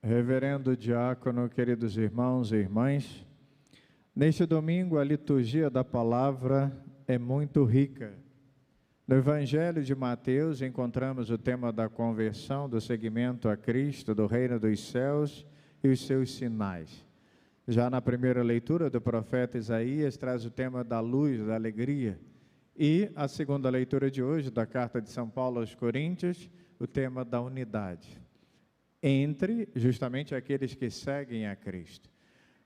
Reverendo Diácono, queridos irmãos e irmãs, neste domingo a liturgia da palavra é muito rica. No Evangelho de Mateus encontramos o tema da conversão, do seguimento a Cristo, do reino dos céus e os seus sinais. Já na primeira leitura do profeta Isaías traz o tema da luz, da alegria. E a segunda leitura de hoje, da carta de São Paulo aos Coríntios, o tema da unidade, entre justamente aqueles que seguem a Cristo.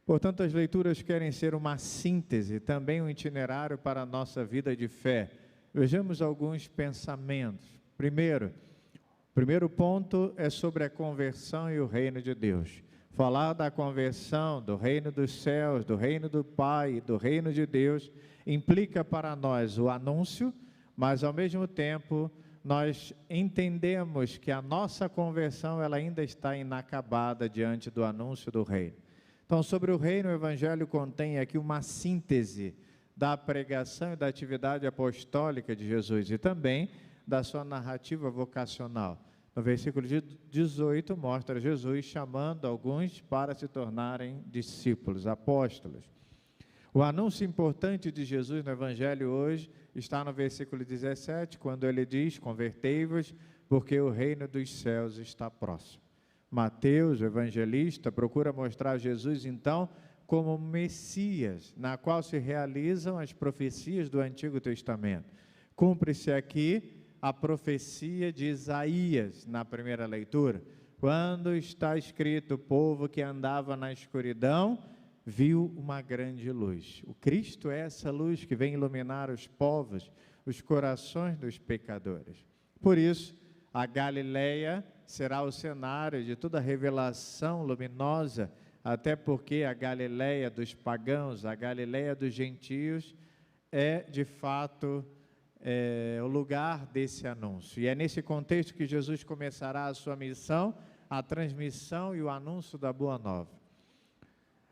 Portanto, as leituras querem ser uma síntese, também um itinerário para a nossa vida de fé. Vejamos alguns pensamentos. Primeiro ponto é sobre a conversão e o reino de Deus. Falar da conversão, do reino dos céus, do reino do Pai, do reino de Deus, implica para nós o anúncio, mas ao mesmo tempo nós entendemos que a nossa conversão ela ainda está inacabada diante do anúncio do reino. Então, sobre o reino, o Evangelho contém aqui uma síntese da pregação e da atividade apostólica de Jesus e também da sua narrativa vocacional. No versículo 18, mostra Jesus chamando alguns para se tornarem discípulos, apóstolos. O anúncio importante de Jesus no Evangelho hoje está no versículo 17, quando ele diz: convertei-vos, porque o reino dos céus está próximo. Mateus, o evangelista, procura mostrar Jesus, então, como Messias, na qual se realizam as profecias do Antigo Testamento. Cumpre-se aqui a profecia de Isaías, na primeira leitura, quando está escrito: o povo que andava na escuridão viu uma grande luz. O Cristo é essa luz que vem iluminar os povos, os corações dos pecadores. Por isso, a Galileia será o cenário de toda a revelação luminosa, até porque a Galileia dos pagãos, a Galileia dos gentios, é de fato o lugar desse anúncio. E é nesse contexto que Jesus começará a sua missão, a transmissão e o anúncio da Boa Nova.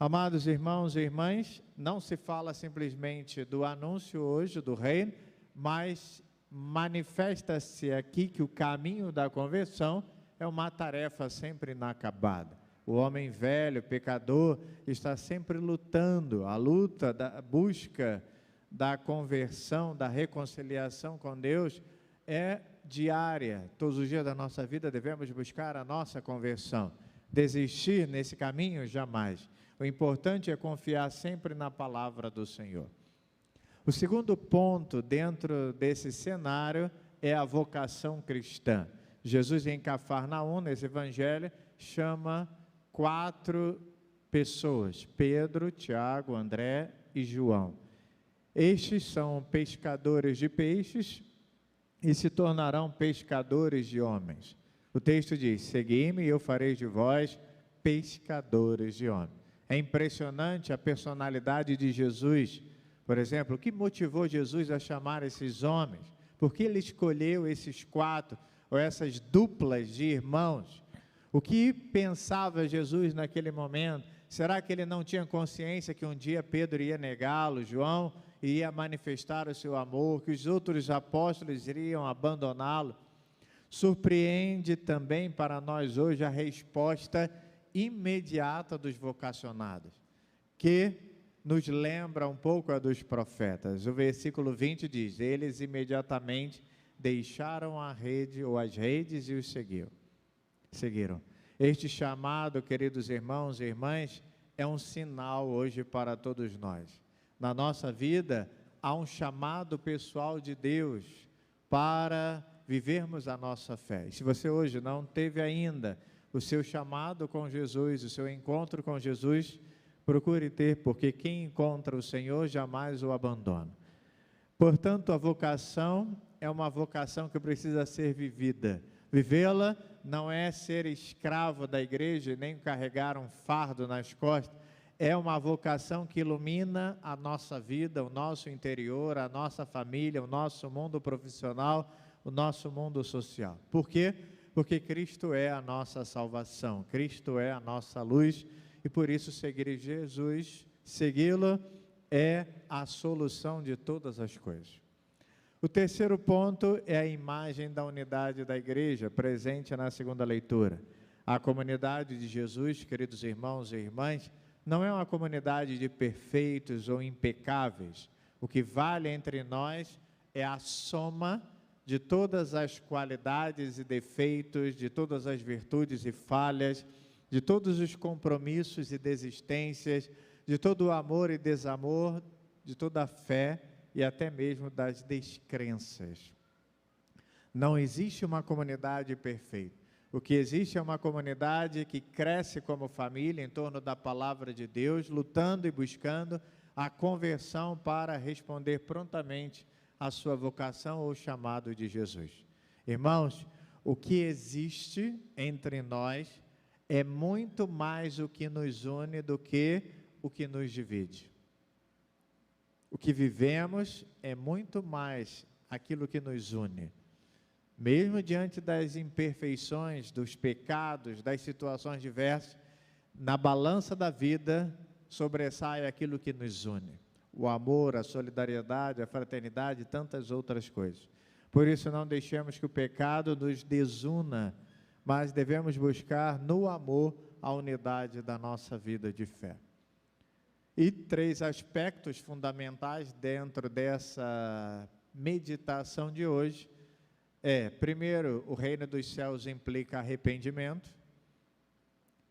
Amados irmãos e irmãs, não se fala simplesmente do anúncio hoje do reino, mas manifesta-se aqui que o caminho da conversão é uma tarefa sempre inacabada. O homem velho, pecador, está sempre lutando, a luta da busca da conversão, da reconciliação com Deus é diária. Todos os dias da nossa vida devemos buscar a nossa conversão. Desistir nesse caminho, jamais. O importante é confiar sempre na palavra do Senhor. O segundo ponto dentro desse cenário é a vocação cristã. Jesus em Cafarnaum, nesse evangelho, chama 4 pessoas: Pedro, Tiago, André e João. Estes são pescadores de peixes e se tornarão pescadores de homens. O texto diz: segui-me e eu farei de vós pescadores de homens. É impressionante a personalidade de Jesus. Por exemplo, o que motivou Jesus a chamar esses homens? Por que ele escolheu esses 4 ou essas duplas de irmãos? O que pensava Jesus naquele momento? Será que ele não tinha consciência que um dia Pedro ia negá-lo, João iria manifestar o seu amor, que os outros apóstolos iriam abandoná-lo? Surpreende também para nós hoje a resposta imediata dos vocacionados, que nos lembra um pouco a dos profetas. O versículo 20 diz: eles imediatamente deixaram a rede ou as redes e os seguiram. Este chamado, queridos irmãos e irmãs, é um sinal hoje para todos nós. Na nossa vida há um chamado pessoal de Deus para vivermos a nossa fé. E se você hoje não teve ainda o seu chamado com Jesus, o seu encontro com Jesus, procure ter, porque quem encontra o Senhor jamais o abandona. Portanto, a vocação é uma vocação que precisa ser vivida. Vivê-la não é ser escravo da igreja, nem carregar um fardo nas costas. É uma vocação que ilumina a nossa vida, o nosso interior, a nossa família, o nosso mundo profissional, o nosso mundo social. Por quê? Porque Cristo é a nossa salvação, Cristo é a nossa luz, e por isso seguir Jesus, segui-lo, é a solução de todas as coisas. O terceiro ponto é a imagem da unidade da igreja, presente na segunda leitura. A comunidade de Jesus, queridos irmãos e irmãs, não é uma comunidade de perfeitos ou impecáveis. O que vale entre nós é a soma de todas as qualidades e defeitos, de todas as virtudes e falhas, de todos os compromissos e desistências, de todo o amor e desamor, de toda a fé e até mesmo das descrenças. Não existe uma comunidade perfeita. O que existe é uma comunidade que cresce como família em torno da palavra de Deus, lutando e buscando a conversão para responder prontamente à sua vocação ou chamado de Jesus. Irmãos, o que existe entre nós é muito mais o que nos une do que o que nos divide. O que vivemos é muito mais aquilo que nos une. Mesmo diante das imperfeições, dos pecados, das situações diversas, na balança da vida sobressai aquilo que nos une. O amor, a solidariedade, a fraternidade e tantas outras coisas. Por isso não deixemos que o pecado nos desuna, mas devemos buscar no amor a unidade da nossa vida de fé. E 3 aspectos fundamentais dentro dessa meditação de hoje primeiro, o reino dos céus implica arrependimento.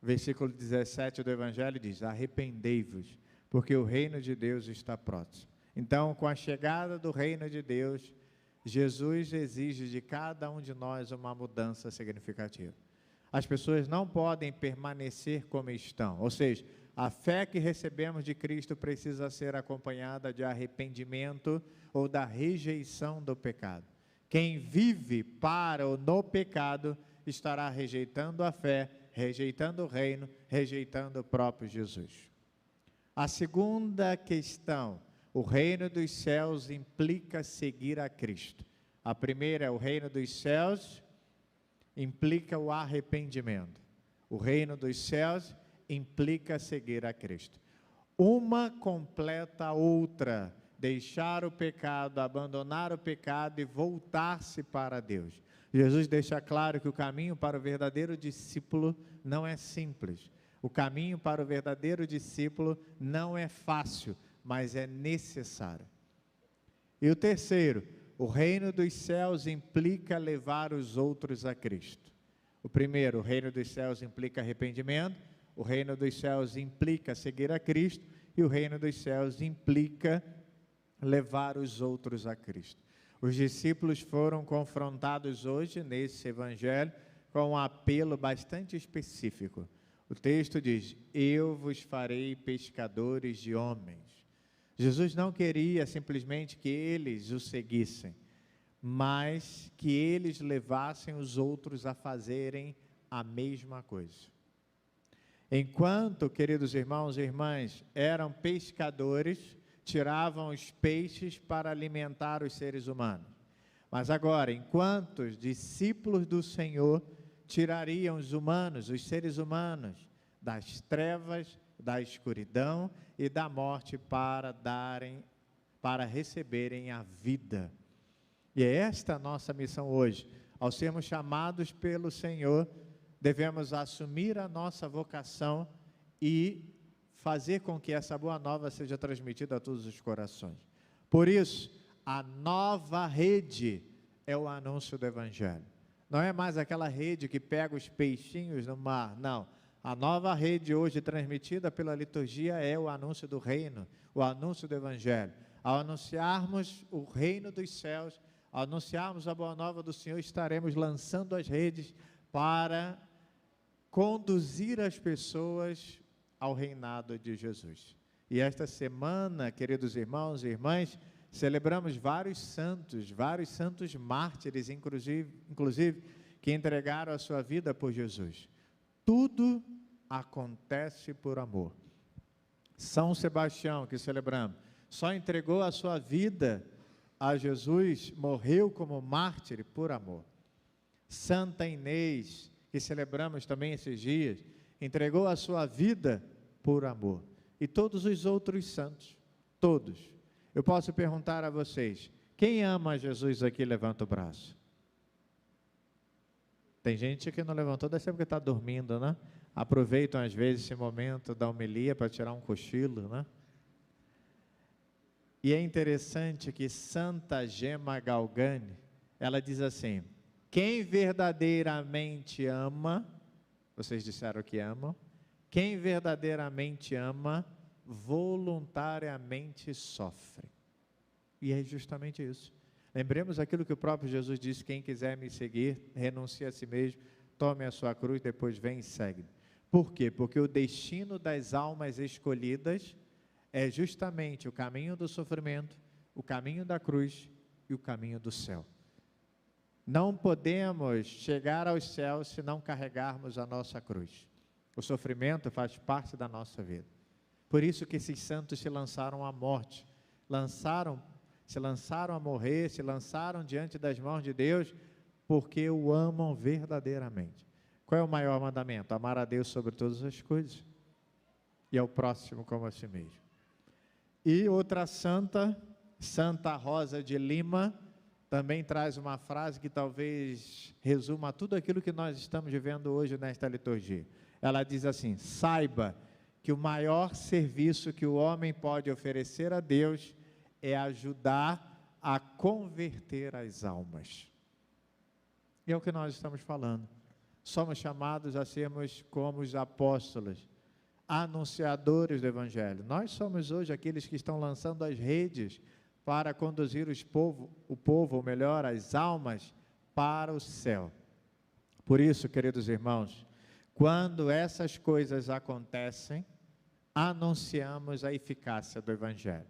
Versículo 17 do Evangelho diz: arrependei-vos, porque o reino de Deus está próximo. Então, com a chegada do reino de Deus, Jesus exige de cada um de nós uma mudança significativa. As pessoas não podem permanecer como estão, ou seja, a fé que recebemos de Cristo precisa ser acompanhada de arrependimento ou da rejeição do pecado. Quem vive para ou no pecado estará rejeitando a fé, rejeitando o reino, rejeitando o próprio Jesus. A segunda questão, o reino dos céus implica seguir a Cristo. A primeira é o reino dos céus implica o arrependimento. O reino dos céus implica seguir a Cristo. Uma completa a outra. Deixar o pecado, abandonar o pecado e voltar-se para Deus. Jesus deixa claro que o caminho para o verdadeiro discípulo não é simples. O caminho para o verdadeiro discípulo não é fácil, mas é necessário. E o terceiro, o reino dos céus implica levar os outros a Cristo. O primeiro, o reino dos céus implica arrependimento, o reino dos céus implica seguir a Cristo e o reino dos céus implica levar os outros a Cristo. Os discípulos foram confrontados hoje, nesse evangelho, com um apelo bastante específico. O texto diz: eu vos farei pescadores de homens. Jesus não queria simplesmente que eles o seguissem, mas que eles levassem os outros a fazerem a mesma coisa. Enquanto, queridos irmãos e irmãs, eram pescadores, tiravam os peixes para alimentar os seres humanos. Mas agora, enquanto os discípulos do Senhor tirariam os humanos, os seres humanos, das trevas, da escuridão e da morte para receberem a vida. E é esta a nossa missão hoje. Ao sermos chamados pelo Senhor, devemos assumir a nossa vocação e fazer com que essa boa nova seja transmitida a todos os corações. Por isso, a nova rede é o anúncio do Evangelho. Não é mais aquela rede que pega os peixinhos no mar, não. A nova rede hoje transmitida pela liturgia é o anúncio do reino, o anúncio do Evangelho. Ao anunciarmos o reino dos céus, ao anunciarmos a boa nova do Senhor, estaremos lançando as redes para conduzir as pessoas ao reinado de Jesus. E esta semana, queridos irmãos e irmãs, celebramos vários santos mártires, inclusive, que entregaram a sua vida por Jesus. Tudo acontece por amor. São Sebastião, que celebramos, só entregou a sua vida a Jesus, morreu como mártir por amor. Santa Inês, que celebramos também esses dias, entregou a sua vida por amor. E todos os outros santos, todos. Eu posso perguntar a vocês, quem ama Jesus aqui, levanta o braço. Tem gente que não levantou, deve ser porque está dormindo, né? Aproveitam às vezes esse momento da homilia para tirar um cochilo, né? E é interessante que Santa Gema Galgani, ela diz assim: quem verdadeiramente ama, vocês disseram que amam, quem verdadeiramente ama, voluntariamente sofre. E é justamente isso. Lembremos aquilo que o próprio Jesus disse: quem quiser me seguir, renuncie a si mesmo, tome a sua cruz, depois vem e segue. Por quê? Porque o destino das almas escolhidas é justamente o caminho do sofrimento, o caminho da cruz e o caminho do céu. Não podemos chegar aos céus se não carregarmos a nossa cruz. O sofrimento faz parte da nossa vida. Por isso que esses santos se lançaram à morte, se lançaram a morrer, se lançaram diante das mãos de Deus, porque o amam verdadeiramente. Qual é o maior mandamento? Amar a Deus sobre todas as coisas e ao próximo como a si mesmo. E outra santa, Santa Rosa de Lima, também traz uma frase que talvez resuma tudo aquilo que nós estamos vivendo hoje nesta liturgia. Ela diz assim: saiba que o maior serviço que o homem pode oferecer a Deus é ajudar a converter as almas. E é o que nós estamos falando. Somos chamados a sermos como os apóstolos, anunciadores do Evangelho. Nós somos hoje aqueles que estão lançando as redes para conduzir o povo, ou melhor, as almas, para o céu. Por isso, queridos irmãos, quando essas coisas acontecem, anunciamos a eficácia do Evangelho.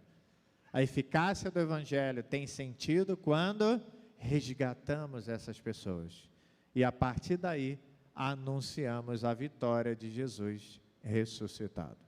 A eficácia do Evangelho tem sentido quando resgatamos essas pessoas. E a partir daí, anunciamos a vitória de Jesus ressuscitado.